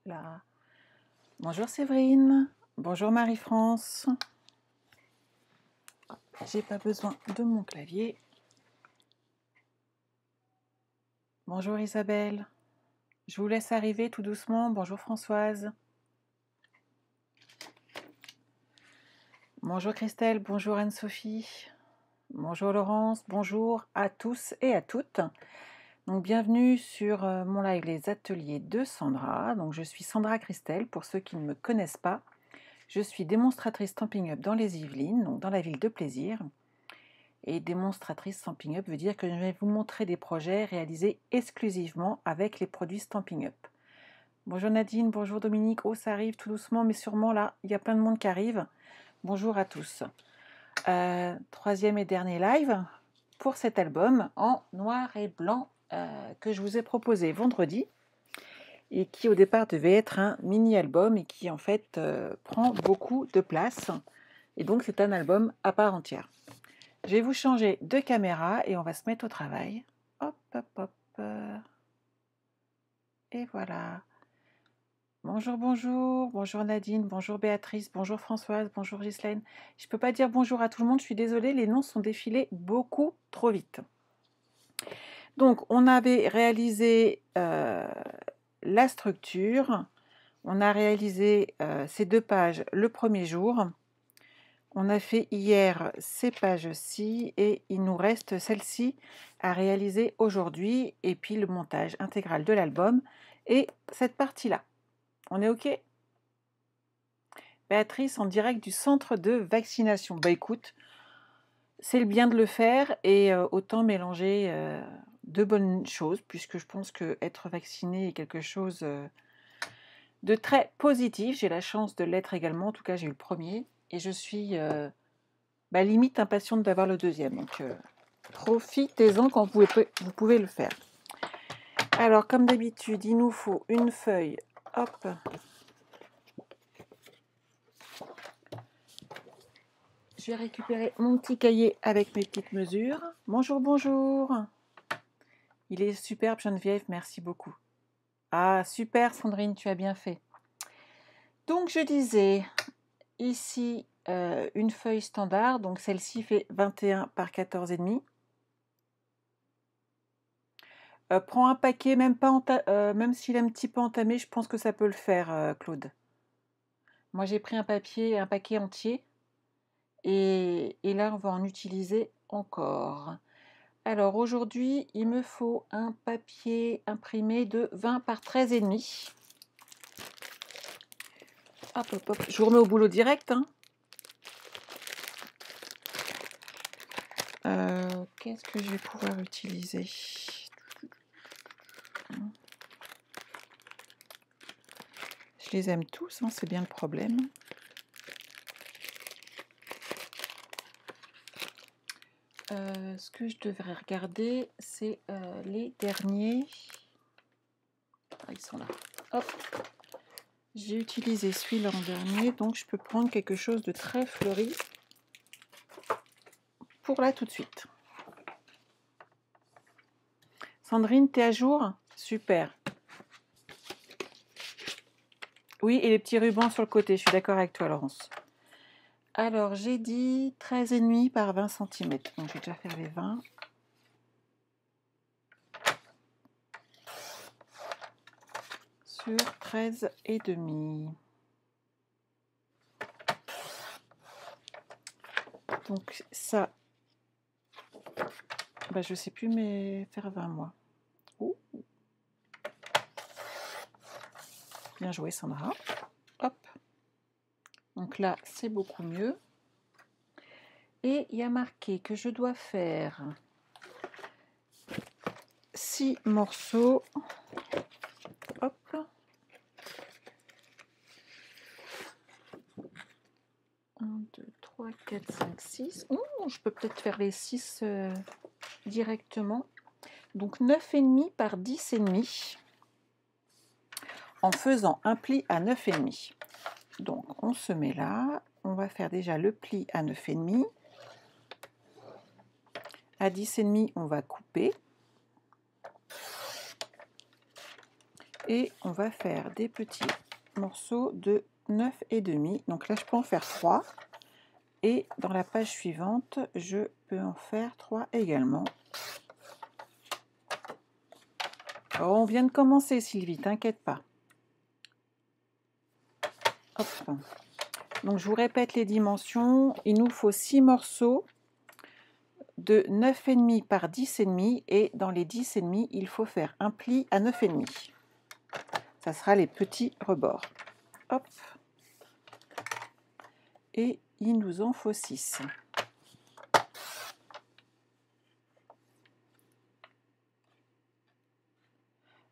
Là. Bonjour Séverine, bonjour Marie-France. J'ai pas besoin de mon clavier. Bonjour Isabelle. Je vous laisse arriver tout doucement. Bonjour Françoise. Bonjour Christelle, bonjour Anne-Sophie. Bonjour Laurence, bonjour à tous et à toutes. Donc bienvenue sur mon live Les Ateliers de Sandra. Donc je suis Sandra Christelle pour ceux qui ne me connaissent pas. Je suis démonstratrice Stampin' Up dans les Yvelines, donc dans la ville de Plaisir. Et démonstratrice Stampin' Up veut dire que je vais vous montrer des projets réalisés exclusivement avec les produits Stampin' Up. Bonjour Nadine, bonjour Dominique. Oh, ça arrive tout doucement, mais sûrement là, il y a plein de monde qui arrive. Bonjour à tous. Troisième et dernier live pour cet album en noir et blanc que je vous ai proposé vendredi et qui au départ devait être un mini-album et qui en fait prend beaucoup de place. Et donc c'est un album à part entière. Je vais vous changer de caméra et on va se mettre au travail. Hop, hop, hop. Et voilà. Bonjour, bonjour. Bonjour Nadine, bonjour Béatrice, bonjour Françoise, bonjour Ghislaine. Je ne peux pas dire bonjour à tout le monde, je suis désolée, les noms sont défilés beaucoup trop vite. Donc, on avait réalisé la structure. On a réalisé ces 2 pages le premier jour. On a fait hier ces pages-ci et il nous reste celle-ci à réaliser aujourd'hui et puis le montage intégral de l'album et cette partie-là. On est OK? Béatrice en direct du centre de vaccination. Bah écoute, c'est le bien de le faire et autant mélanger de bonnes choses puisque je pense que être vacciné est quelque chose de très positif. J'ai la chance de l'être également, en tout cas j'ai eu le premier et je suis limite impatiente d'avoir le deuxième. Donc profitez-en quand vous pouvez le faire. Alors comme d'habitude, il nous faut une feuille. Hop. Je vais récupérer mon petit cahier avec mes petites mesures. Bonjour, bonjour. Il est superbe Geneviève, merci beaucoup. Ah super Sandrine, tu as bien fait. Donc je disais, ici une feuille standard, donc celle-ci fait 21 par 14,5. Prends un paquet, même s'il est un petit peu entamé, je pense que ça peut le faire, Claude. Moi, j'ai pris un paquet entier. Et là, on va en utiliser encore. Alors, aujourd'hui, il me faut un papier imprimé de 20 par 13,5. Hop, hop, hop. Je vous remets au boulot direct. Hein. Qu'est-ce que je vais pouvoir utiliser ? Je les aime tous, hein, c'est bien le problème. Ce que je devrais regarder, c'est les derniers. Ah, ils sont là. Hop. J'ai utilisé celui-là en dernier, donc je peux prendre quelque chose de très fleuri pour là tout de suite. Sandrine, t'es à jour? Super. Oui, et les petits rubans sur le côté, je suis d'accord avec toi, Laurence. Alors, j'ai dit 13,5 par 20 cm. Donc, je vais déjà faire les 20. Sur 13,5. Donc, ça, je sais plus, mais faire 20 mois. Ouh. Bien joué, Sandra. Hop. Donc là, c'est beaucoup mieux. Et il y a marqué que je dois faire 6 morceaux. Hop. 1, 2, 3, 4, 5, 6. Je peux peut-être faire les 6 directement. Donc 9,5 par 10,5 en faisant un pli à 9,5. Donc on se met là. On va faire déjà le pli à 9,5. À 10,5, on va couper. Et on va faire des petits morceaux de 9,5. Donc là, je peux en faire 3. Et dans la page suivante, je peux en faire 3 également. Oh, on vient de commencer, Sylvie, t'inquiète pas. Hop. Donc, je vous répète les dimensions. Il nous faut 6 morceaux de 9,5 par 10,5. Et dans les 10,5, il faut faire un pli à 9,5. Ça sera les petits rebords. Hop. Et il nous en faut 6.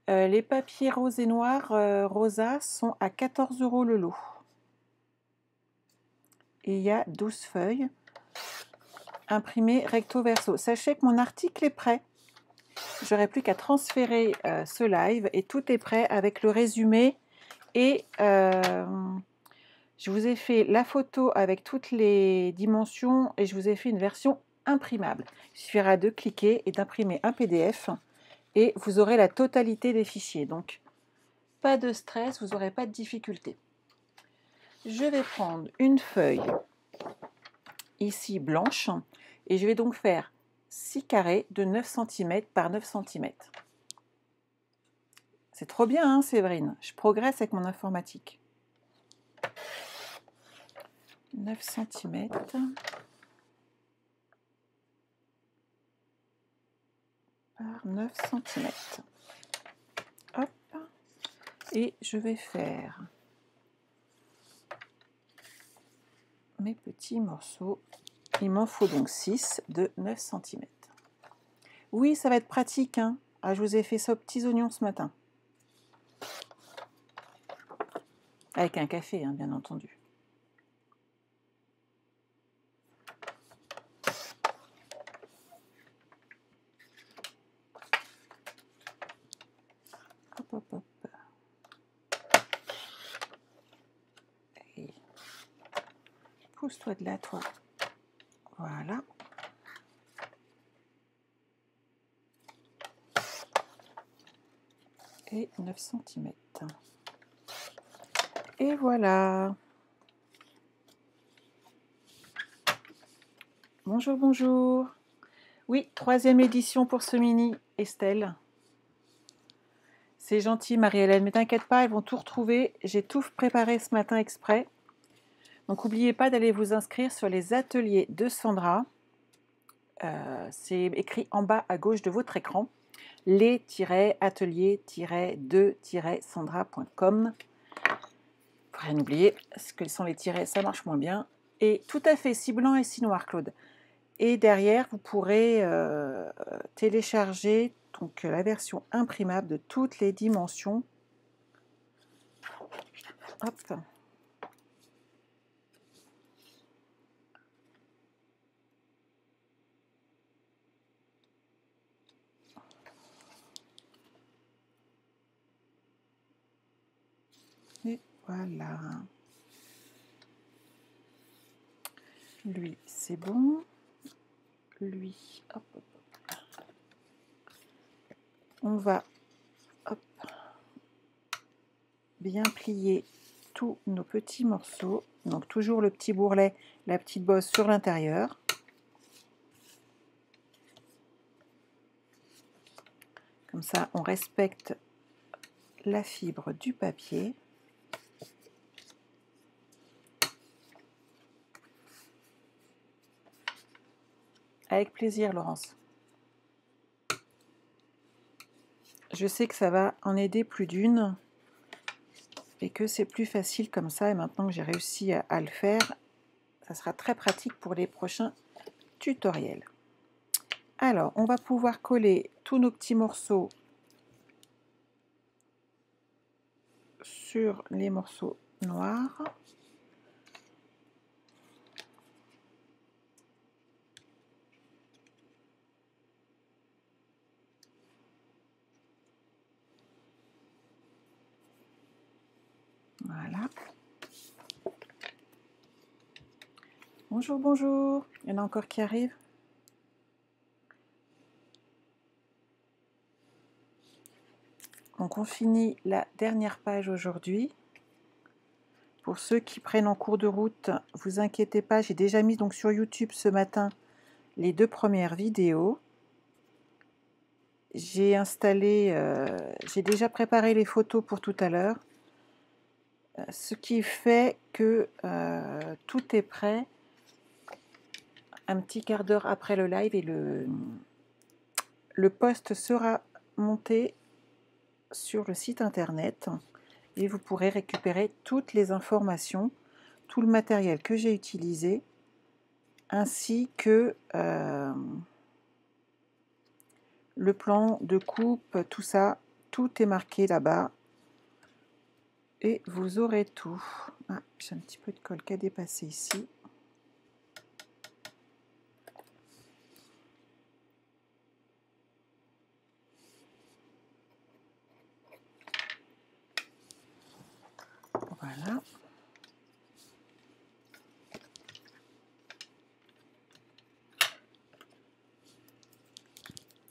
Les papiers roses et noirs Rosa sont à 14 € le lot. Et il y a 12 feuilles imprimées recto verso. Sachez que mon article est prêt. J'aurai plus qu'à transférer ce live et tout est prêt avec le résumé. Et je vous ai fait la photo avec toutes les dimensions et je vous ai fait une version imprimable. Il suffira de cliquer et d'imprimer un PDF et vous aurez la totalité des fichiers. Donc, pas de stress, vous n'aurez pas de difficulté. Je vais prendre une feuille ici blanche et je vais donc faire 6 carrés de 9 cm par 9 cm. C'est trop bien, hein, Séverine? Je progresse avec mon informatique. 9 cm par 9 cm. Hop. Et je vais faire mes petits morceaux. Il m'en faut donc 6 de 9 cm. Oui, ça va être pratique, hein. Ah, je vous ai fait ça aux petits oignons ce matin. Avec un café, hein, bien entendu. Hop, hop, hop. Et pousse-toi de là, toi. Voilà. Et 9 cm. Et voilà. Bonjour, bonjour. Oui, 3e édition pour ce mini, Estelle. C'est gentil, Marie-Hélène, mais t'inquiète pas, elles vont tout retrouver. J'ai tout préparé ce matin exprès. Donc, n'oubliez pas d'aller vous inscrire sur les ateliers de Sandra. C'est écrit en bas à gauche de votre écran. les-ateliers-de-sandra.com. Faut rien oublier, ce que sont les tirets, ça marche moins bien. Et tout à fait, si blanc et si noir, Claude. Et derrière, vous pourrez télécharger donc, la version imprimable de toutes les dimensions. Hop. Et voilà. Lui, c'est bon. Lui, hop, hop, hop. On va hop, bien plier tous nos petits morceaux. Donc toujours le petit bourrelet, la petite bosse sur l'intérieur. Comme ça, on respecte la fibre du papier. Avec plaisir, Laurence. Je sais que ça va en aider plus d'une et que c'est plus facile comme ça. Et maintenant que j'ai réussi à le faire, ça sera très pratique pour les prochains tutoriels. Alors, on va pouvoir coller tous nos petits morceaux sur les morceaux noirs. Voilà. Bonjour, bonjour. Il y en a encore qui arrivent. Donc Donc on finit la dernière page aujourd'hui. Pour ceux qui prennent en cours de route, vous inquiétez pas, j'ai déjà mis donc sur YouTube ce matin les 2 premières vidéos. J'ai installé, j'ai déjà préparé les photos pour tout à l'heure, ce qui fait que tout est prêt un petit quart d'heure après le live et le post sera monté sur le site internet et vous pourrez récupérer toutes les informations, tout le matériel que j'ai utilisé, ainsi que le plan de coupe, tout ça, tout est marqué là-bas et vous aurez tout. Ah, j'ai un petit peu de colle qui a dépassé ici. Voilà.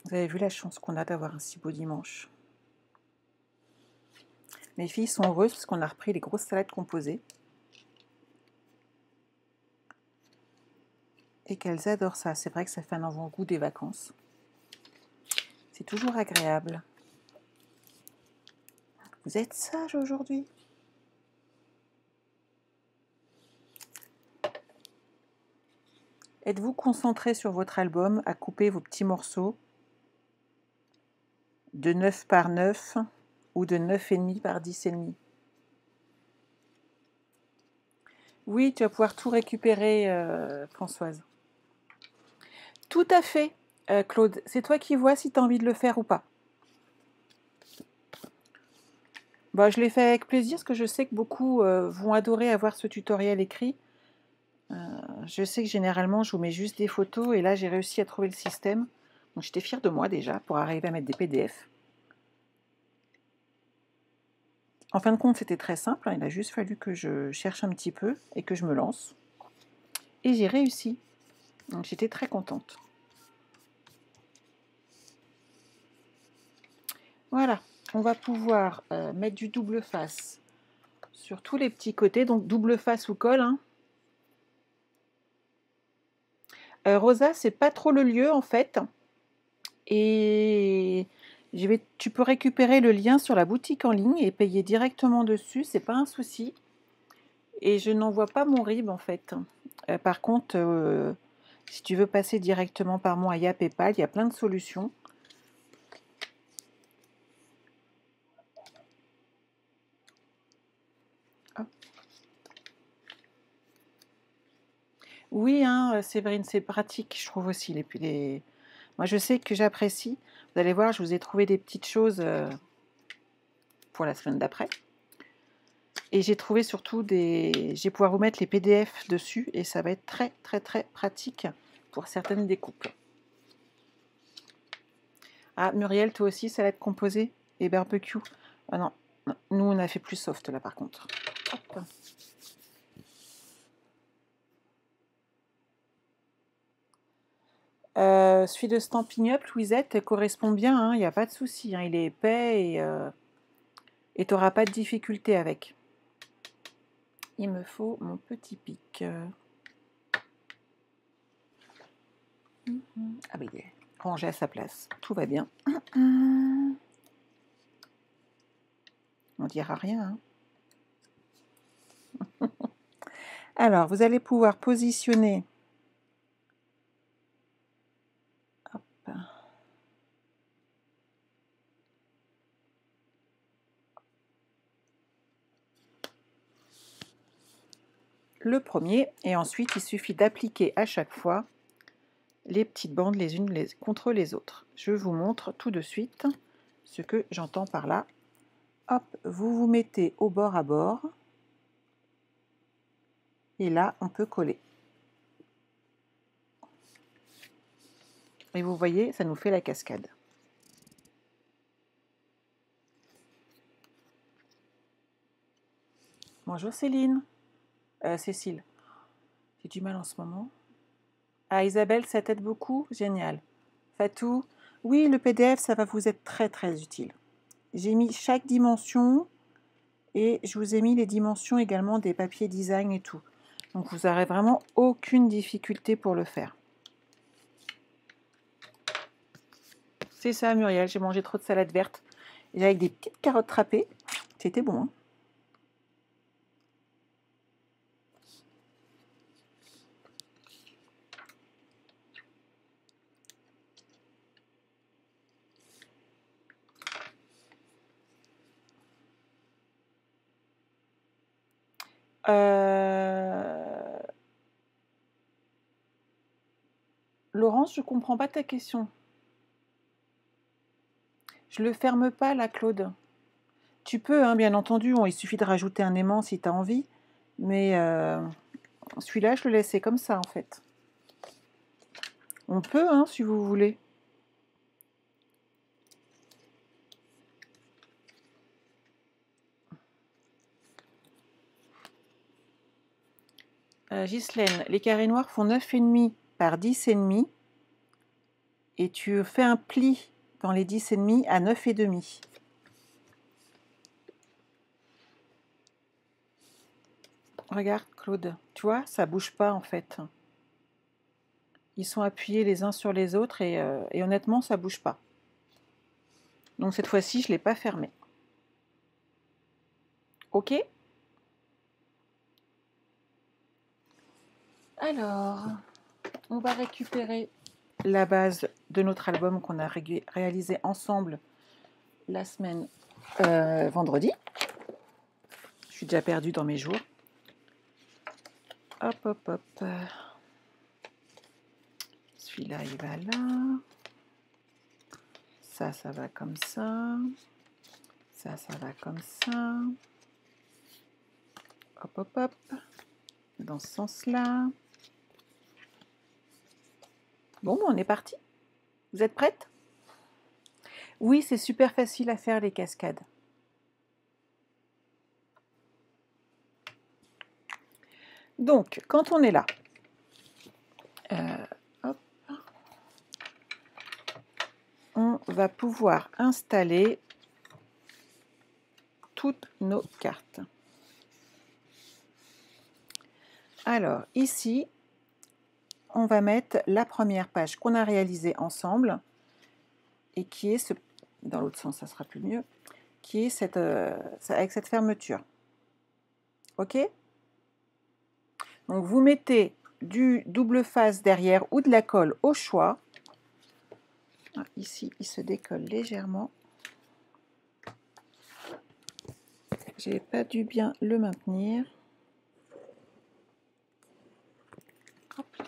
Vous avez vu la chance qu'on a d'avoir un si beau dimanche. Mes filles sont heureuses parce qu'on a repris les grosses salades composées. Et qu'elles adorent ça. C'est vrai que ça fait un avant-goût des vacances. C'est toujours agréable. Vous êtes sage aujourd'hui? Êtes-vous concentré sur votre album à couper vos petits morceaux de 9 par 9 ou de 9,5 par 10,5? Oui, tu vas pouvoir tout récupérer, Françoise. Tout à fait, Claude. C'est toi qui vois si tu as envie de le faire ou pas. Bah, je l'ai fait avec plaisir parce que je sais que beaucoup vont adorer avoir ce tutoriel écrit. Je sais que généralement, je vous mets juste des photos et là, j'ai réussi à trouver le système. Donc, j'étais fière de moi déjà pour arriver à mettre des PDF. En fin de compte, c'était très simple. Il a juste fallu que je cherche un petit peu et que je me lance. Et j'ai réussi. Donc, j'étais très contente. Voilà. On va pouvoir mettre du double face sur tous les petits côtés. Donc, double face ou colle. Hein. Rosa, c'est pas trop le lieu en fait. Et tu peux récupérer le lien sur la boutique en ligne et payer directement dessus, c'est pas un souci. Et je n'envoie pas mon RIB en fait. Par contre, si tu veux passer directement par moi, il y a PayPal, il y a plein de solutions. Hop. Oui, hein, Séverine, c'est pratique, je trouve aussi. Moi, je sais que j'apprécie. Vous allez voir, je vous ai trouvé des petites choses pour la semaine d'après. Et j'ai trouvé surtout je vais pouvoir vous mettre les PDF dessus et ça va être très très très pratique pour certaines découpes. Ah, Muriel, toi aussi, salade composée et barbecue. Ah non, nous on a fait plus soft là par contre. Hop. Celui de Stampin' Up, Louisette, correspond bien, il n'y a pas de souci. Hein, il est épais et tu n'auras pas de difficulté avec. Il me faut mon petit pic. Ah ben il est rangé à sa place. Tout va bien. On dira rien. Hein. Alors, vous allez pouvoir positionner. Hop. Le premier, et ensuite il suffit d'appliquer à chaque fois les petites bandes les unes contre les autres. Je vous montre tout de suite ce que j'entends par là. Hop, vous vous mettez au bord à bord et là on peut coller. Et vous voyez, ça nous fait la cascade. Bonjour Céline. Cécile. J'ai du mal en ce moment. Ah Isabelle, ça t'aide beaucoup? Génial. Fatou, oui, le PDF, ça va vous être très très utile. j'ai mis chaque dimension et je vous ai mis les dimensions également des papiers design et tout. Donc vous n'aurez vraiment aucune difficulté pour le faire. C'est ça Muriel, j'ai mangé trop de salade verte. Et avec des petites carottes râpées, c'était bon. Hein. Laurence, je ne comprends pas ta question. Je ne le ferme pas là, Claude. Tu peux, hein, bien entendu, il suffit de rajouter un aimant si tu as envie. Mais celui-là, je le laissais comme ça, en fait. On peut, hein, si vous voulez. Ghislaine, les carrés noirs font 9,5 par 10,5. Et tu fais un pli dans les 10,5 à 9,5. Regarde, Claude, tu vois, ça bouge pas en fait. Ils sont appuyés les uns sur les autres et honnêtement, ça bouge pas. Donc cette fois-ci, je ne l'ai pas fermé. Ok? Alors, on va récupérer la base de notre album qu'on a réalisé ensemble la semaine vendredi. Je suis déjà perdue dans mes jours. Hop, hop, hop. Celui-là, il va là. Ça va comme ça. Ça va comme ça. Hop, hop, hop. Dans ce sens-là. Bon, on est parti. Vous êtes prêtes? Oui, c'est super facile à faire les cascades. Donc, quand on est là, hop, on va pouvoir installer toutes nos cartes. Alors, ici, on va mettre la première page qu'on a réalisée ensemble et qui est, dans l'autre sens, ça sera plus mieux, qui est avec cette fermeture. Ok? Donc, vous mettez du double face derrière ou de la colle au choix. Ici, il se décolle légèrement. J'ai pas dû bien le maintenir. Hop.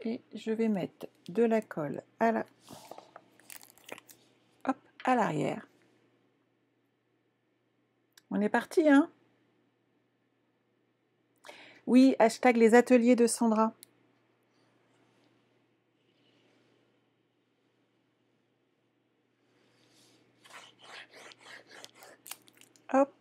Et je vais mettre de la colle à l'arrière. On est parti, hein? Oui, hashtag les ateliers de Sandra. Hop.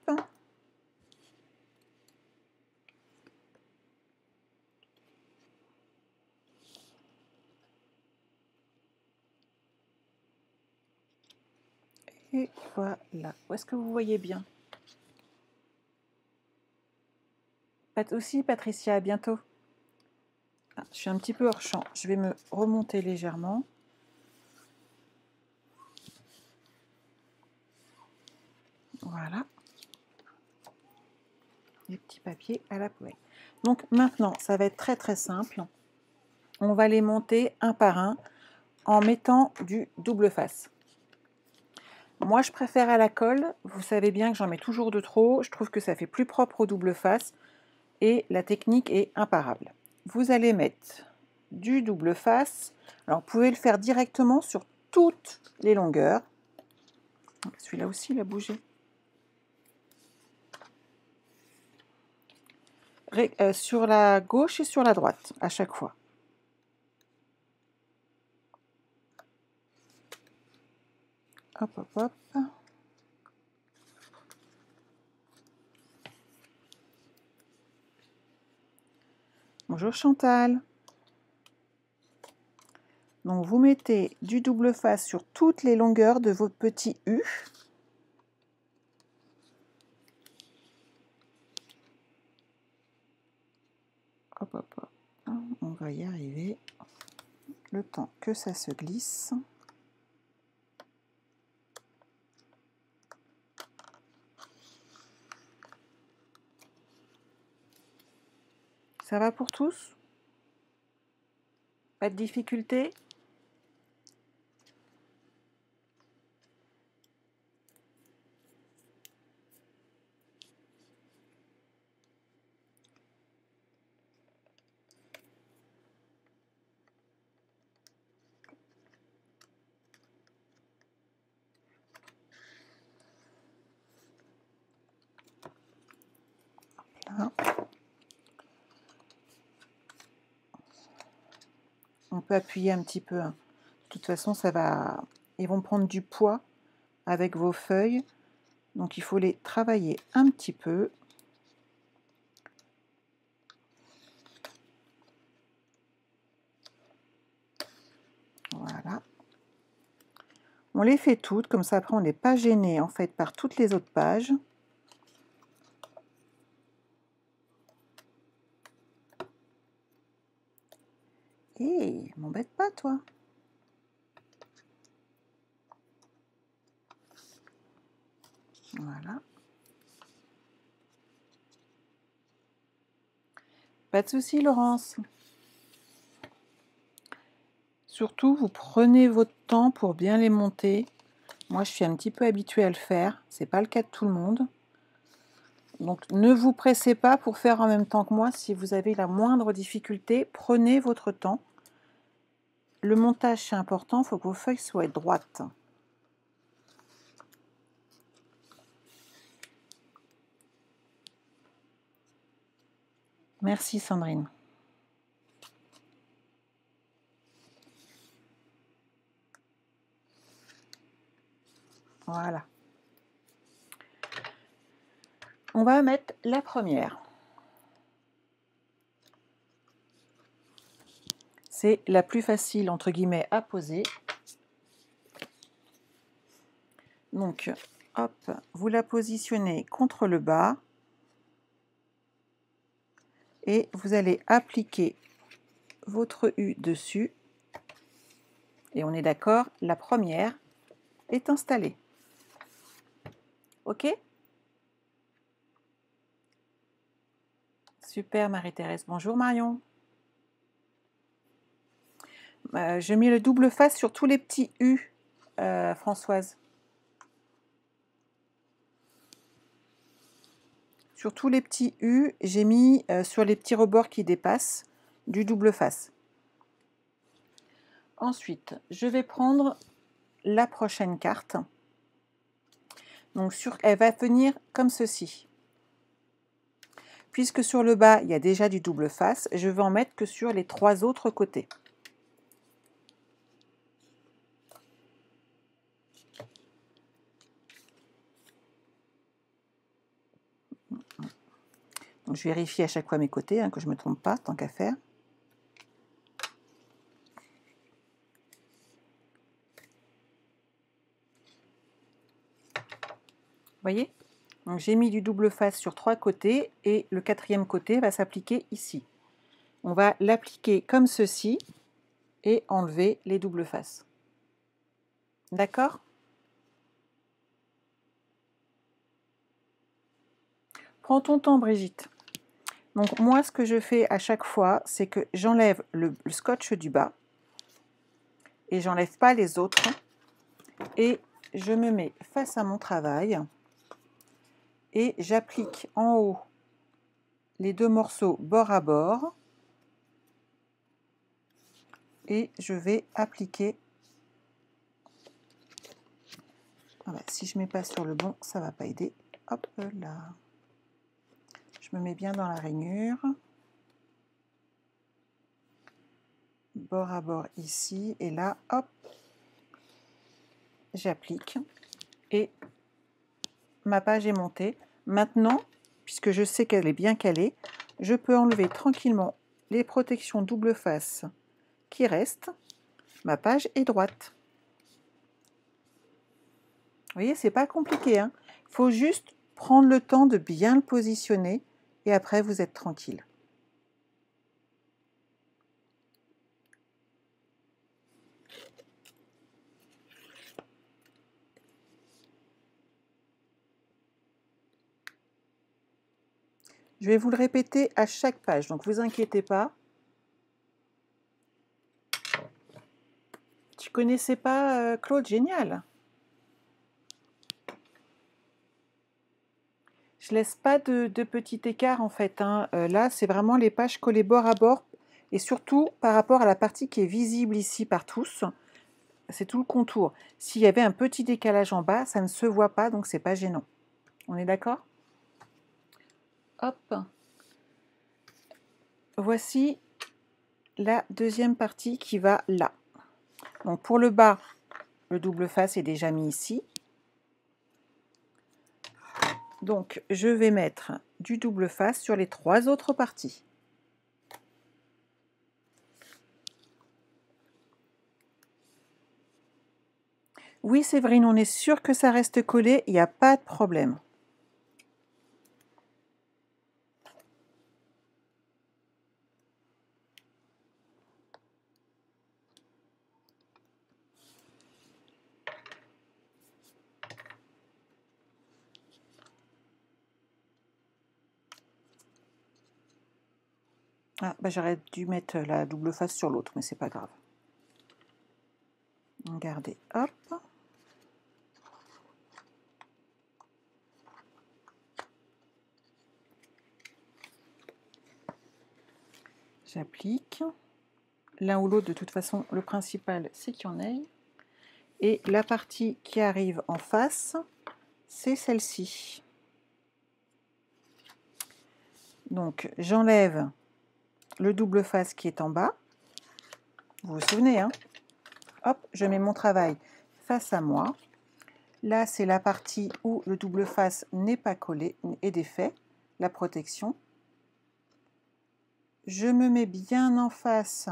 Et voilà. Où est-ce que vous voyez bien? Aussi, Patricia, à bientôt. Je suis un petit peu hors champ. Je vais me remonter légèrement. Voilà. Les petits papiers à la poêle. Donc maintenant, ça va être très très simple. On va les monter un par un en mettant du double face. Moi, je préfère à la colle. Vous savez bien que j'en mets toujours de trop. Je trouve que ça fait plus propre au double face. Et la technique est imparable. Vous allez mettre du double face. Alors, vous pouvez le faire directement sur toutes les longueurs. Celui-là aussi, il a bougé. Sur la gauche et sur la droite, à chaque fois. Hop, hop, hop. Bonjour Chantal. Donc vous mettez du double face sur toutes les longueurs de vos petits U. Hop, hop, hop. On va y arriver. Le temps que ça se glisse. Ça va pour tous? Pas de difficulté? Là. On peut appuyer un petit peu. De toute façon, ça va. Ils vont prendre du poids avec vos feuilles. Donc il faut les travailler un petit peu. Voilà. On les fait toutes, comme ça après on n'est pas gêné en fait par toutes les autres pages. Et m'embête pas toi. Voilà. Pas de souci Laurence. Surtout, vous prenez votre temps pour bien les monter. Moi, je suis un petit peu habituée à le faire. C'est pas le cas de tout le monde. Donc, ne vous pressez pas pour faire en même temps que moi. Si vous avez la moindre difficulté, prenez votre temps. Le montage, c'est important. Il faut que vos feuilles soient droites. Merci Sandrine. Voilà. On va mettre la première. C'est la plus facile, entre guillemets, à poser. Donc, hop, vous la positionnez contre le bas. Et vous allez appliquer votre U dessus. Et on est d'accord, la première est installée. Ok? Super Marie-Thérèse. Bonjour Marion. Je mets le double face sur tous les petits U, Françoise. Sur tous les petits U, j'ai mis sur les petits rebords qui dépassent du double face. Ensuite, je vais prendre la prochaine carte. Donc elle va venir comme ceci. Puisque sur le bas, il y a déjà du double face, je vais en mettre que sur les 3 autres côtés. Donc, je vérifie à chaque fois mes côtés, que je ne me trompe pas, tant qu'à faire. Vous voyez? Donc j'ai mis du double face sur 3 côtés et le 4e côté va s'appliquer ici. On va l'appliquer comme ceci et enlever les doubles faces. D'accord? Prends ton temps Brigitte. Donc moi ce que je fais à chaque fois, c'est que j'enlève le scotch du bas et j'enlève pas les autres et je me mets face à mon travail et j'applique en haut les 2 morceaux bord à bord et je vais appliquer. Voilà, si je ne mets pas sur le bon, ça ne va pas aider. Hop là. Je me mets bien dans la rainure. Bord à bord ici et là, hop. J'applique et ma page est montée. Maintenant, puisque je sais qu'elle est bien calée, je peux enlever tranquillement les protections double face qui restent, ma page est droite. Vous voyez, c'est pas compliqué, hein. Il faut juste prendre le temps de bien le positionner et après vous êtes tranquille. Je vais vous le répéter à chaque page, donc vous inquiétez pas. Tu connaissais pas Claude? Génial. Je laisse pas de petit écart en fait, hein. Là, c'est vraiment les pages collées bord à bord et surtout par rapport à la partie qui est visible ici par tous. C'est tout le contour. S'il y avait un petit décalage en bas, ça ne se voit pas, donc c'est pas gênant. On est d'accord? Hop. Voici la deuxième partie qui va là. Donc pour le bas, le double face est déjà mis ici. Donc je vais mettre du double face sur les 3 autres parties. Oui, Séverine, on est sûr que ça reste collé, il n'y a pas de problème. Ah, bah, j'aurais dû mettre la double face sur l'autre, mais c'est pas grave. Regardez, hop. J'applique. L'un ou l'autre, de toute façon, le principal, c'est qu'il y en ait. Et la partie qui arrive en face, c'est celle-ci. Donc, j'enlève le double face qui est en bas. Vous vous souvenez, hein? Hop, je mets mon travail face à moi. Là, c'est la partie où le double face n'est pas collé et défait, la protection. Je me mets bien en face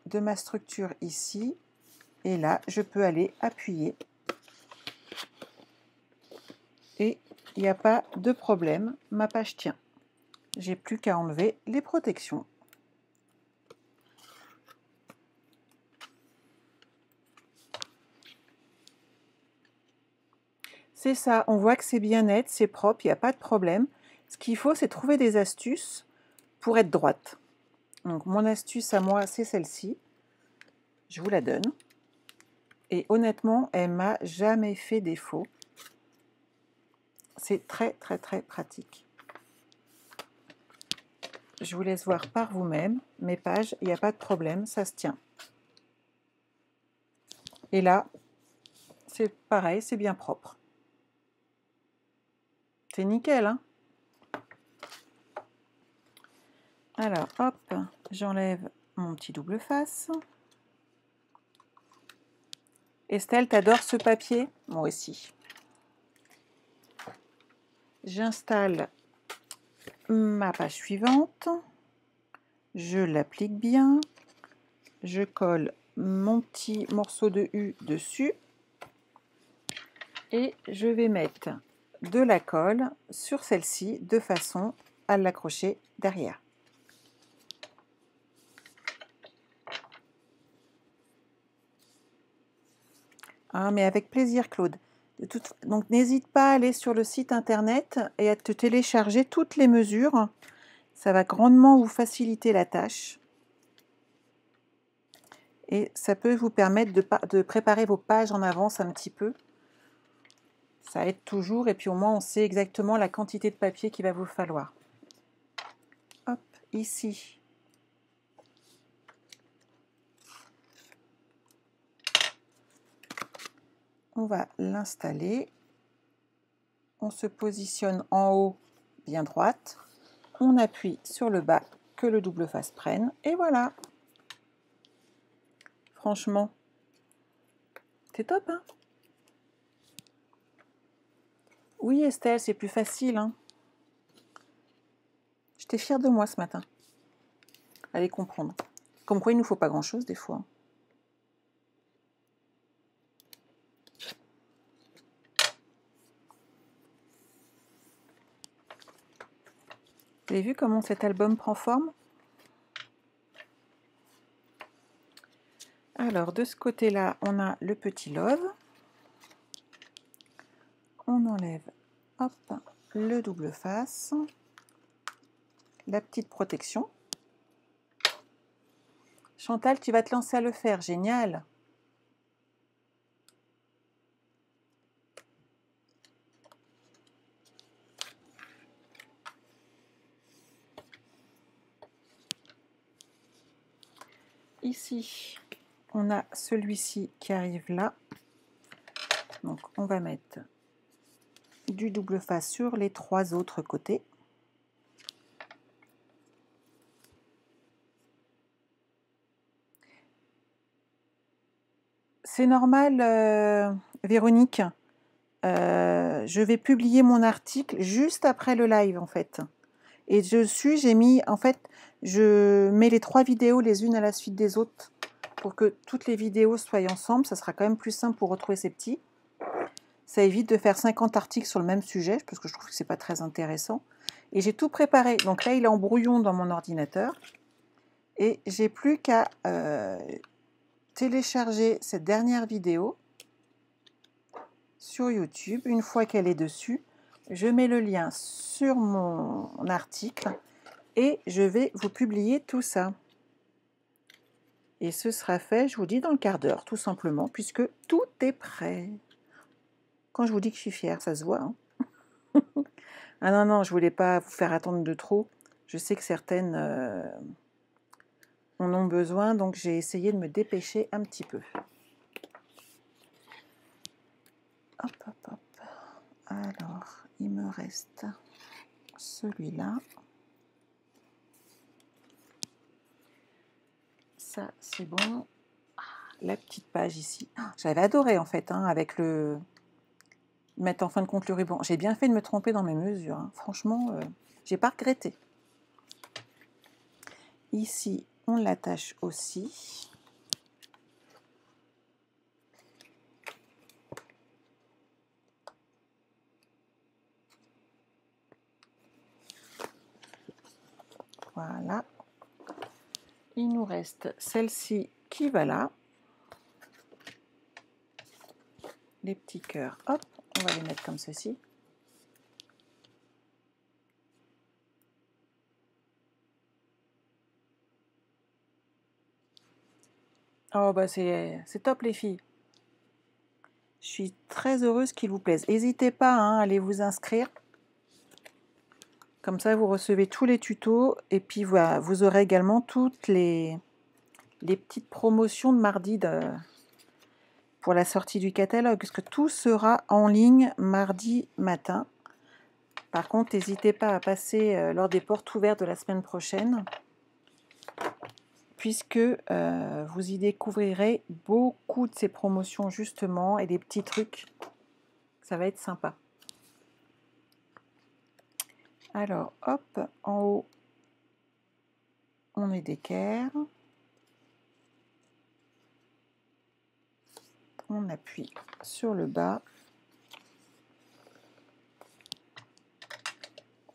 de ma structure ici. Et là, je peux aller appuyer. Et il n'y a pas de problème, ma page tient. J'ai plus qu'à enlever les protections. C'est ça, on voit que c'est bien net, c'est propre, il n'y a pas de problème. Ce qu'il faut, c'est trouver des astuces pour être droite. Donc mon astuce à moi, c'est celle-ci. Je vous la donne. Et honnêtement, elle m'a jamais fait défaut. C'est très très très pratique. Je vous laisse voir par vous-même. Mes pages, il n'y a pas de problème, ça se tient. Et là, c'est pareil, c'est bien propre. C'est nickel, hein? Alors, hop, j'enlève mon petit double face. Estelle, t'adores ce papier? Moi aussi. J'installe ma page suivante. Je l'applique bien. Je colle mon petit morceau de U dessus. Et je vais mettre de la colle sur celle-ci de façon à l'accrocher derrière. Ah, mais avec plaisir, Claude. Donc, n'hésite pas à aller sur le site internet et à te télécharger toutes les mesures. Ça va grandement vous faciliter la tâche. Et ça peut vous permettre de préparer vos pages en avance un petit peu. Ça aide toujours et puis au moins on sait exactement la quantité de papier qu'il va vous falloir. Hop, ici. On va l'installer. On se positionne en haut, bien droite. On appuie sur le bas, que le double face prenne. Et voilà. Franchement, c'est top, hein? Oui, Estelle, c'est plus facile, hein? J'étais fière de moi ce matin. Allez comprendre. Comme quoi, il ne nous faut pas grand-chose des fois. Vous avez vu comment cet album prend forme? Alors, de ce côté-là, on a le petit love. On enlève, hop, le double face, la petite protection. Chantal, tu vas te lancer à le faire, génial! Ici, on a celui-ci qui arrive là. Donc, on va mettre du double face sur les 3 autres côtés. C'est normal, Véronique. Je vais publier mon article juste après le live, en fait. Et j'ai mis, en fait, je mets les 3 vidéos les unes à la suite des autres pour que toutes les vidéos soient ensemble. Ça sera quand même plus simple pour retrouver ces petits. Ça évite de faire 50 articles sur le même sujet, parce que je trouve que c'est pas très intéressant. Et j'ai tout préparé. Donc là, il est en brouillon dans mon ordinateur. Et j'ai plus qu'à télécharger cette dernière vidéo sur YouTube. Une fois qu'elle est dessus, je mets le lien sur mon article et je vais vous publier tout ça. Et ce sera fait, je vous dis, dans le quart d'heure, tout simplement, puisque tout est prêt. Quand je vous dis que je suis fière, ça se voit. Hein. Ah non, non, je voulais pas vous faire attendre de trop. Je sais que certaines en ont besoin, donc j'ai essayé de me dépêcher un petit peu. Hop, hop, hop. Alors, il me reste celui-là. Ça, c'est bon. La petite page ici. J'avais adoré, en fait, hein, avec le... mettre en fin de compte le ruban. J'ai bien fait de me tromper dans mes mesures. Hein. Franchement, j'ai pas regretté. Ici, on l'attache aussi. Voilà. Il nous reste celle-ci qui va là. Les petits cœurs, hop, on va les mettre comme ceci. Oh bah c'est top les filles. Je suis très heureuse qu'il vous plaise. N'hésitez pas hein, à aller vous inscrire. Comme ça, vous recevez tous les tutos. Et puis, voilà, vous aurez également toutes les petites promotions de mardi pour la sortie du catalogue. Parce que tout sera en ligne mardi matin. Par contre, n'hésitez pas à passer lors des portes ouvertes de la semaine prochaine. Puisque vous y découvrirez beaucoup de ces promotions, justement, et des petits trucs. Ça va être sympa. Alors, hop, en haut, on est d'équerre. On appuie sur le bas.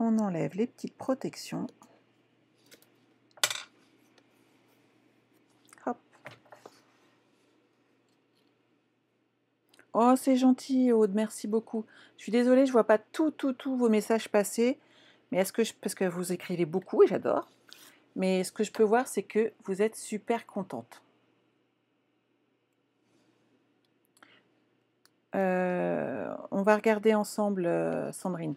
On enlève les petites protections. Hop. Oh, c'est gentil, Aude, merci beaucoup. Je suis désolée, je ne vois pas tous vos messages passer. Mais est-ce que parce que vous écrivez beaucoup et j'adore. Mais ce que je peux voir, c'est que vous êtes super contente. On va regarder ensemble, Sandrine.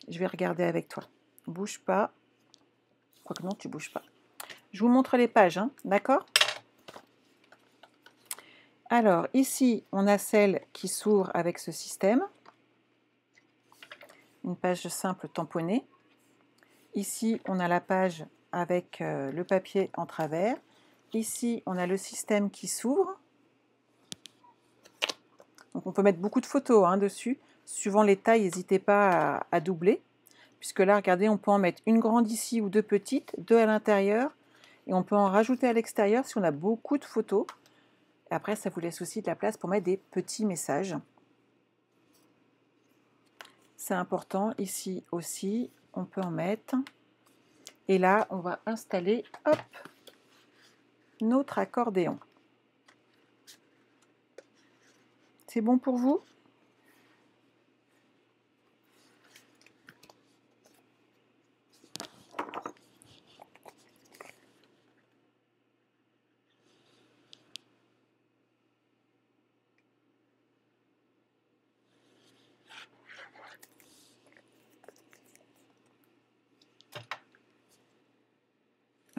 Je vais regarder avec toi. Bouge pas. Quoique non, tu bouges pas. Je vous montre les pages, hein, d'accord? Alors, ici, on a celle qui s'ouvre avec ce système. Une page simple tamponnée. Ici, on a la page avec le papier en travers. Ici, on a le système qui s'ouvre. Donc, on peut mettre beaucoup de photos hein, dessus. Suivant les tailles, n'hésitez pas à doubler. puisque là, regardez, on peut en mettre une grande ici ou deux petites, deux à l'intérieur, et on peut en rajouter à l'extérieur si on a beaucoup de photos. Et après, ça vous laisse aussi de la place pour mettre des petits messages. C'est important, ici aussi, on peut en mettre. Et là, on va installer, hop, notre accordéon. C'est bon pour vous?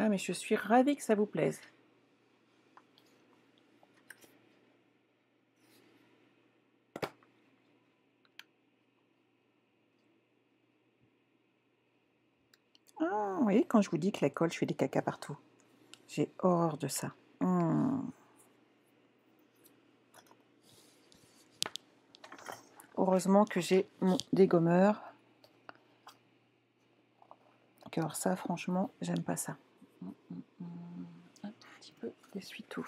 Ah, mais je suis ravie que ça vous plaise. Ah, vous voyez, quand je vous dis que la colle, je fais des caca partout. J'ai horreur de ça. Heureusement que j'ai mon dégommeur. Alors ça, franchement, j'aime pas ça. Un tout petit peu d'essuie-tout.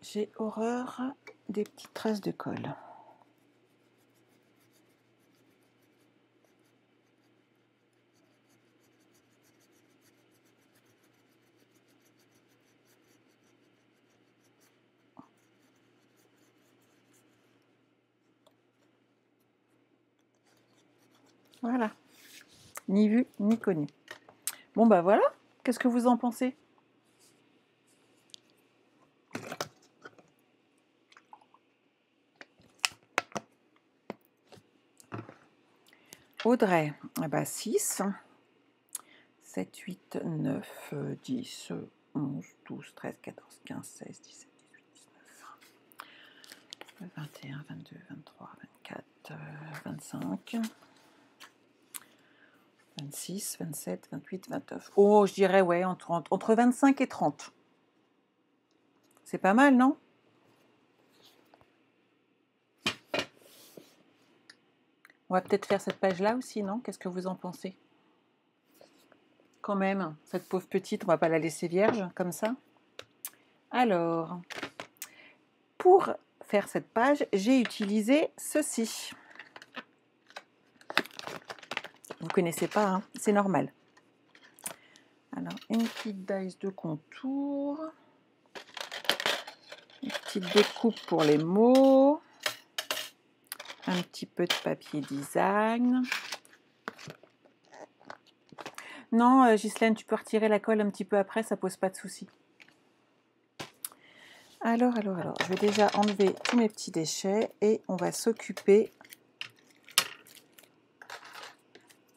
J'ai horreur des petites traces de colle. Voilà. Ni vu, ni connu. Bon, bah voilà. Qu'est-ce que vous en pensez? Audrey, eh ben 6, 7, 8, 9, 10, 11, 12, 13, 14, 15, 16, 17, 18, 19, 21, 22, 23, 24, 25, 26, 27, 28, 29. Oh, je dirais, ouais, entre 25 et 30. C'est pas mal, non? On va peut-être faire cette page-là aussi, non? Qu'est-ce que vous en pensez? Quand même, cette pauvre petite, on va pas la laisser vierge, comme ça. Alors, pour faire cette page, j'ai utilisé ceci. Vous ne connaissez pas, hein? C'est normal. Alors, une petite dice de contour. Une petite découpe pour les mots. Un petit peu de papier design. Non, Ghislaine, tu peux retirer la colle un petit peu après, ça pose pas de souci. Alors, je vais déjà enlever tous mes petits déchets et on va s'occuper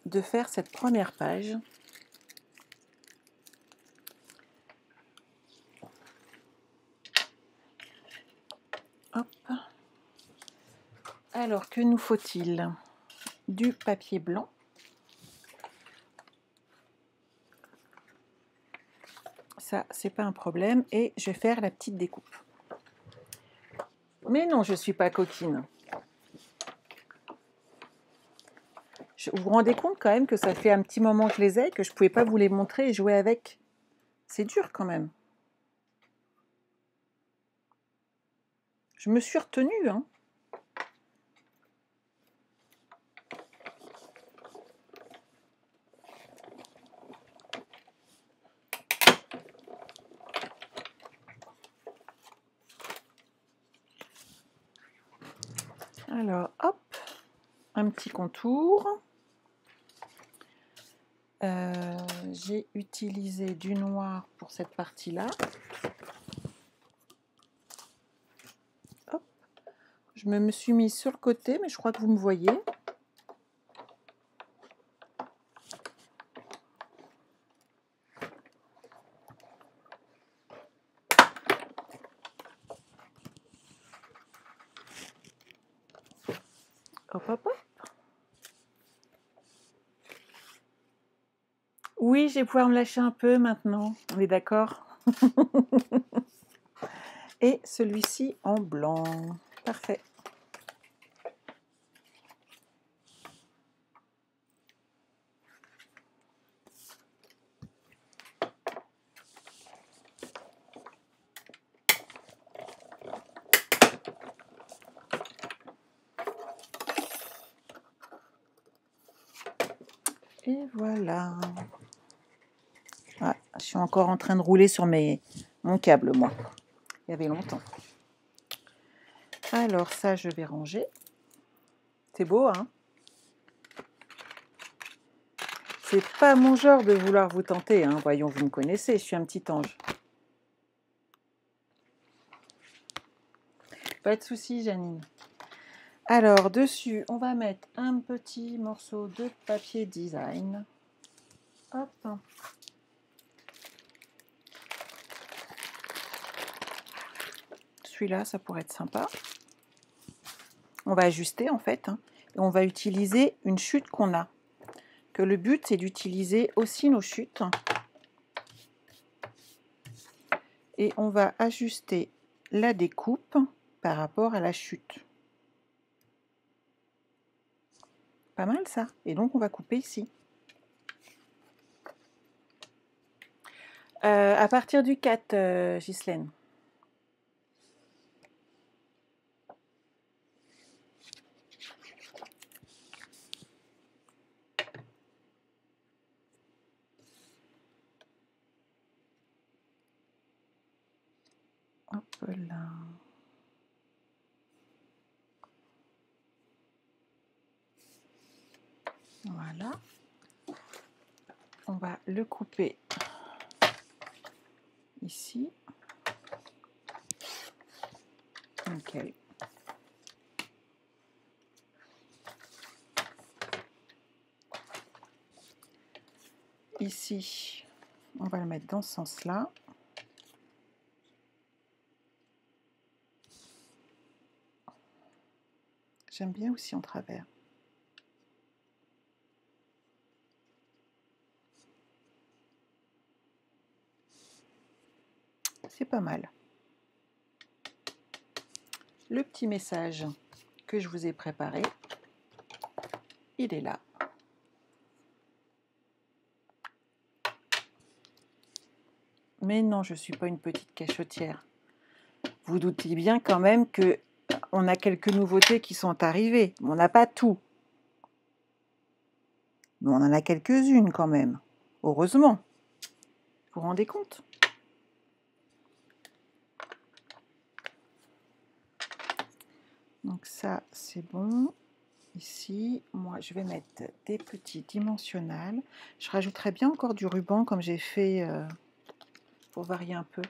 de faire cette première page. Hop. Alors, que nous faut-il? Du papier blanc. Ça, c'est pas un problème. Et je vais faire la petite découpe. Mais non, je ne suis pas coquine. Vous vous rendez compte quand même que ça fait un petit moment que je les ai, que je ne pouvais pas vous les montrer et jouer avec. C'est dur quand même. Je me suis retenue, hein. Alors, hop, un petit contour. J'ai utilisé du noir pour cette partie-là. Hop. Je me suis mise sur le côté, mais je crois que vous me voyez. Hop, hop, hop. Oui, je vais pouvoir me lâcher un peu maintenant. On est d'accord? Et celui-ci en blanc. Parfait. Et voilà. Ah, je suis encore en train de rouler sur mon câble, moi. Il y avait longtemps. Alors ça, je vais ranger. C'est beau, hein? C'est pas mon genre de vouloir vous tenter, hein. Voyons, vous me connaissez, je suis un petit ange. Pas de souci, Janine. Alors, dessus, on va mettre un petit morceau de papier design. Hop. Celui-là, ça pourrait être sympa. On va ajuster, en fait, hein, et on va utiliser une chute qu'on a. Que le but, c'est d'utiliser aussi nos chutes. Et on va ajuster la découpe par rapport à la chute. Pas mal, ça. Et donc, on va couper ici. À partir du 4, Ghislaine. Hop là. Voilà. On va le couper ici. Nickel. Ici, on va le mettre dans ce sens-là. J'aime bien aussi en travers. C'est pas mal. Le petit message que je vous ai préparé, il est là. Mais non, je ne suis pas une petite cachotière. Vous doutez bien quand même que on a quelques nouveautés qui sont arrivées. On n'a pas tout. Mais on en a quelques-unes quand même. Heureusement. Vous vous rendez compte? Donc ça, c'est bon. Ici, moi, je vais mettre des petits dimensionnels. Je rajouterai bien encore du ruban comme j'ai fait pour varier un peu.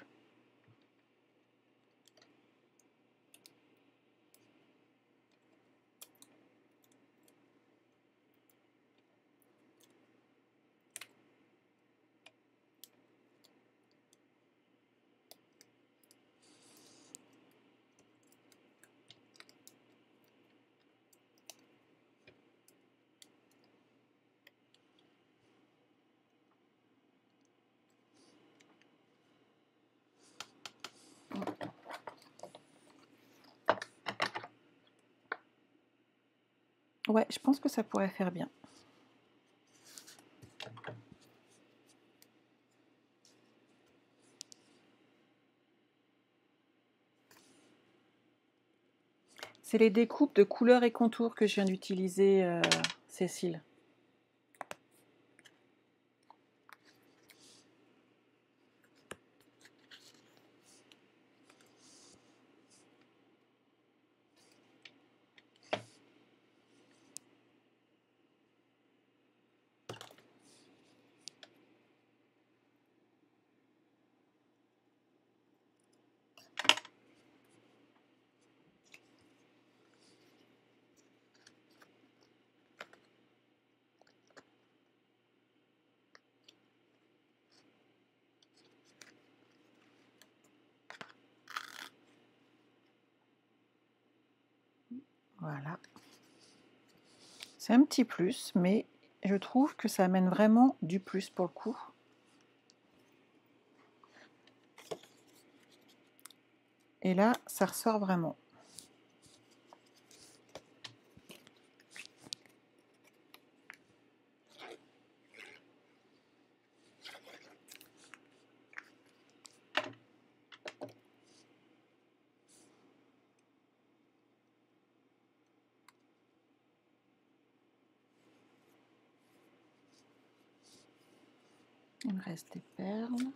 Ouais, je pense que ça pourrait faire bien. C'est les découpes de couleurs et contours que je viens d'utiliser, Cécile. Voilà. C'est un petit plus, mais je trouve que ça amène vraiment du plus pour le coup. Et là, ça ressort vraiment. Il me reste des perles.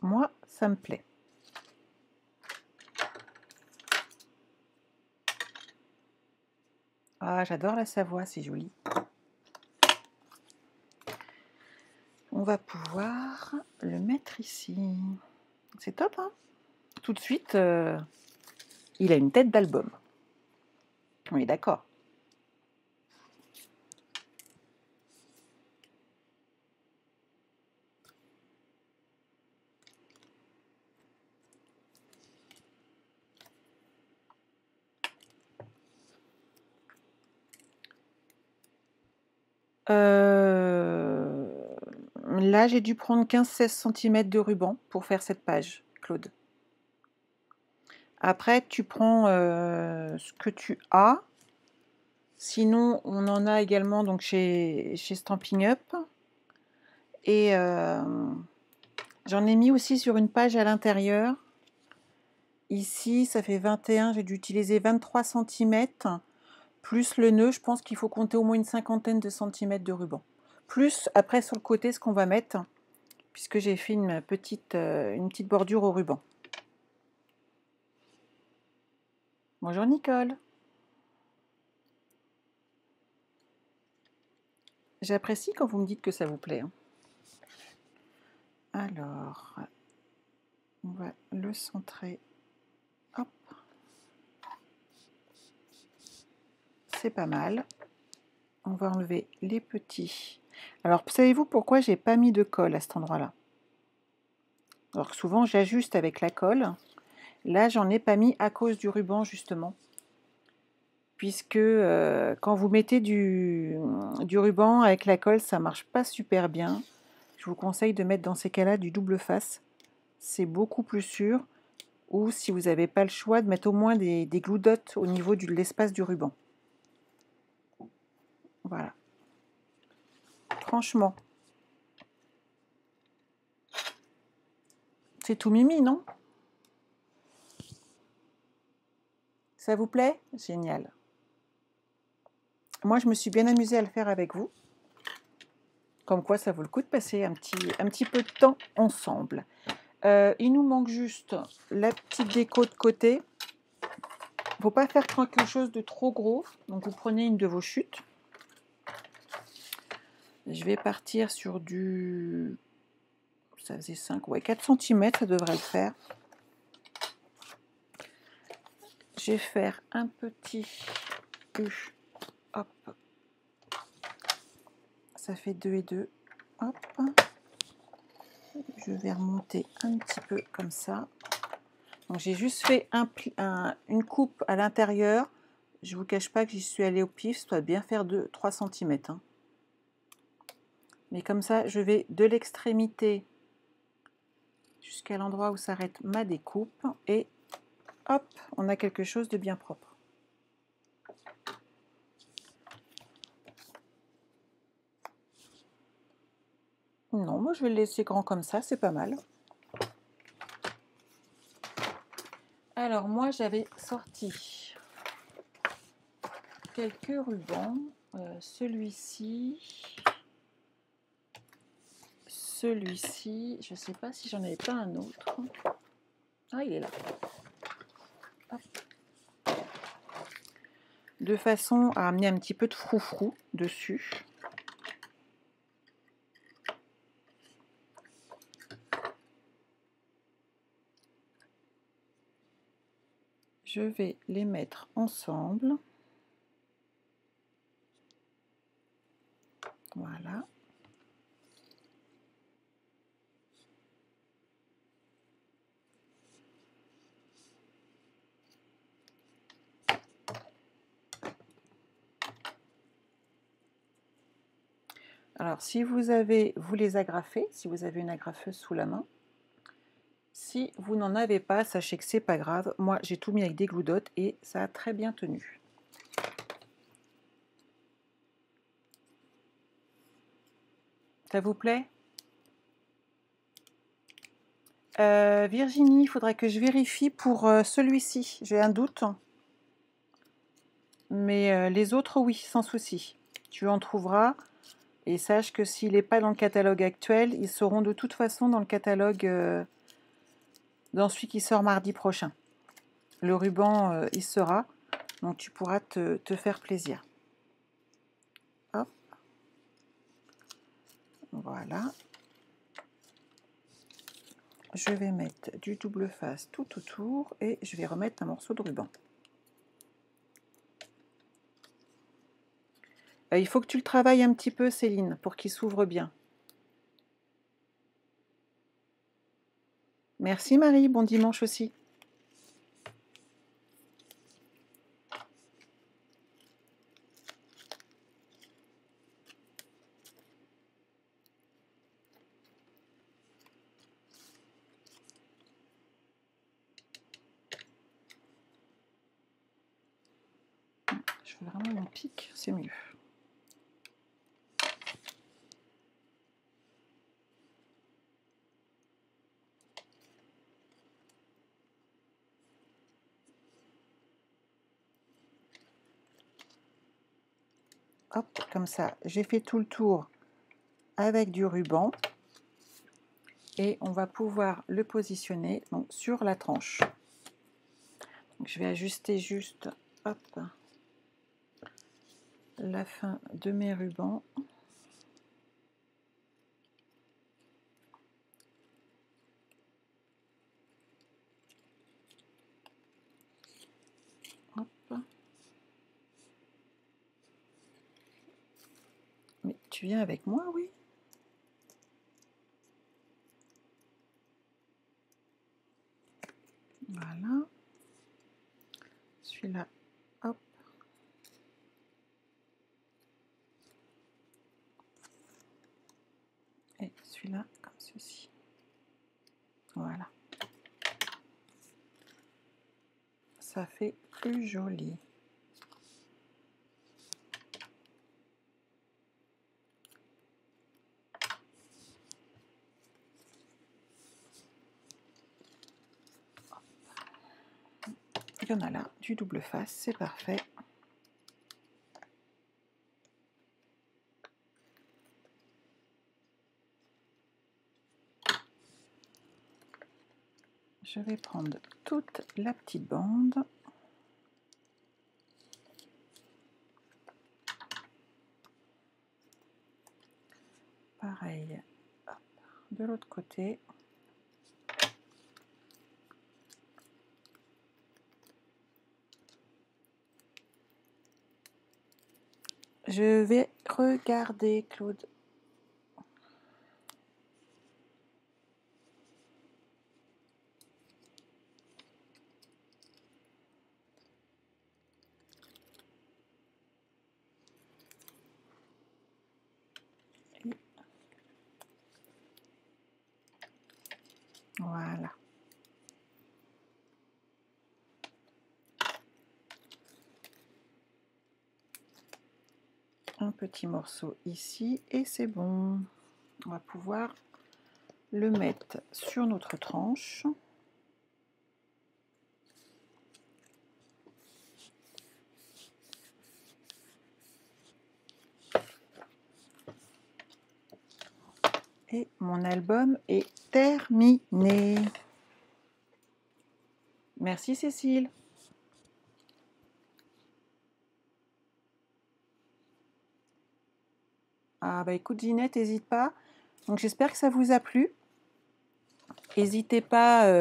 Moi, ça me plaît. Ah, j'adore la Savoie, c'est joli. On va pouvoir le mettre ici. C'est top, hein? Tout de suite, il a une tête d'album. On est d'accord. Là, j'ai dû prendre 15-16 cm de ruban pour faire cette page, Claude. Après, tu prends ce que tu as. Sinon, on en a également donc chez Stampin' Up. Et j'en ai mis aussi sur une page à l'intérieur. Ici, ça fait 21. J'ai dû utiliser 23 cm. Plus le nœud, je pense qu'il faut compter au moins une cinquantaine de centimètres de ruban. Plus, après, sur le côté, ce qu'on va mettre, puisque j'ai fait une petite bordure au ruban. Bonjour Nicole. J'apprécie quand vous me dites que ça vous plaît. Alors, on va le centrer. Hop. C'est pas mal. On va enlever les petits. Alors, savez-vous pourquoi j'ai pas mis de colle à cet endroit-là? Alors que souvent, j'ajuste avec la colle. Là, j'en ai pas mis à cause du ruban, justement. Puisque quand vous mettez du ruban avec la colle, ça marche pas super bien. Je vous conseille de mettre dans ces cas-là du double face. C'est beaucoup plus sûr. Ou si vous n'avez pas le choix, de mettre au moins des glue dots au niveau de l'espace du ruban. Voilà. Franchement, c'est tout mimi, non? Ça vous plaît? Génial. Moi, je me suis bien amusée à le faire avec vous. Comme quoi, ça vaut le coup de passer un petit peu de temps ensemble. Il nous manque juste la petite déco de côté. Il ne faut pas faire quelque chose de trop gros. Donc, vous prenez une de vos chutes. Je vais partir sur du... Ça faisait 5, ouais, 4 cm, ça devrait le faire. Je vais faire un petit U. Hop. Ça fait 2 et 2. Hop. Je vais remonter un petit peu comme ça. Donc j'ai juste fait une coupe à l'intérieur. Je ne vous cache pas que j'y suis allée au pif. Ça doit bien faire 3 cm. Hein. Mais comme ça, je vais de l'extrémité jusqu'à l'endroit où s'arrête ma découpe. Et hop, on a quelque chose de bien propre. Non, moi je vais le laisser grand comme ça, c'est pas mal. Alors moi j'avais sorti quelques rubans. Celui-ci, je ne sais pas si j'en avais pas un autre. Ah, il est là. Hop. de façon à amener un petit peu de froufrou dessus. Je vais les mettre ensemble. Voilà. Alors, si vous les agrafez, si vous avez une agrafeuse sous la main. Si vous n'en avez pas, sachez que c'est pas grave. Moi, j'ai tout mis avec des glue dots et ça a très bien tenu. Ça vous plaît? Virginie, il faudra que je vérifie pour celui-ci. J'ai un doute. Mais les autres, oui, sans souci. Tu en trouveras. Et sache que s'il n'est pas dans le catalogue actuel, ils seront de toute façon dans le catalogue dans celui qui sort mardi prochain. Le ruban, il sera. Donc tu pourras te faire plaisir. Hop. Voilà. Je vais mettre du double face tout autour et je vais remettre un morceau de ruban. Il faut que tu le travailles un petit peu, Céline, pour qu'il s'ouvre bien. Merci Marie, bon dimanche aussi. Je veux vraiment mon pic, c'est mieux. Hop, comme ça, j'ai fait tout le tour avec du ruban. Et on va pouvoir le positionner donc, sur la tranche. Donc, je vais ajuster juste hop, la fin de mes rubans. Hop. Mais tu viens avec moi, oui? Voilà. Celui-là, hop. Et celui-là, comme ceci. Voilà. Ça fait plus joli. Il y en a là, du double face, c'est parfait. Je vais prendre toute la petite bande. Pareil, hop, de l'autre côté. Je vais regarder, Claude. Voilà. Un petit morceau ici et c'est bon. On va pouvoir le mettre sur notre tranche. Et mon album est terminé. Merci Cécile. Ah bah écoute Ginette, n'hésite pas. Donc j'espère que ça vous a plu. N'hésitez pas,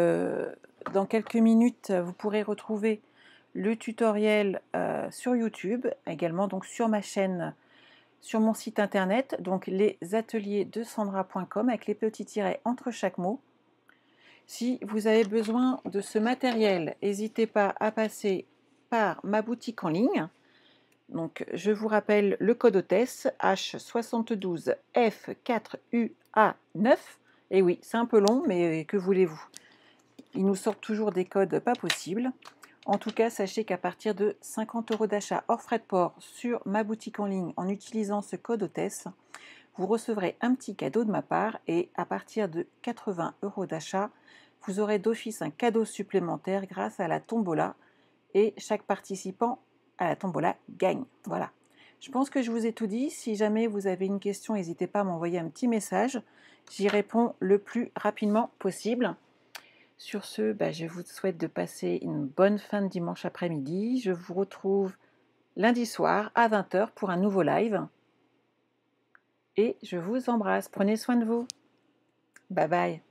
dans quelques minutes, vous pourrez retrouver le tutoriel sur YouTube, également donc sur ma chaîne, sur mon site internet, donc lesateliers-de-sandra.com avec les petits tirets entre chaque mot. Si vous avez besoin de ce matériel, n'hésitez pas à passer par ma boutique en ligne. Donc, je vous rappelle le code hôtesse H72F4UA9. Et oui, c'est un peu long, mais que voulez-vous? Ils nous sortent toujours des codes pas possibles. En tout cas, sachez qu'à partir de 50 € d'achat hors frais de port sur ma boutique en ligne en utilisant ce code hôtesse, vous recevrez un petit cadeau de ma part et à partir de 80 € d'achat, vous aurez d'office un cadeau supplémentaire grâce à la tombola et chaque participant à la tombola gagne. Voilà. Je pense que je vous ai tout dit. Si jamais vous avez une question, n'hésitez pas à m'envoyer un petit message. J'y réponds le plus rapidement possible. Sur ce, je vous souhaite de passer une bonne fin de dimanche après-midi. Je vous retrouve lundi soir à 20 h pour un nouveau live. Et je vous embrasse. Prenez soin de vous. Bye bye.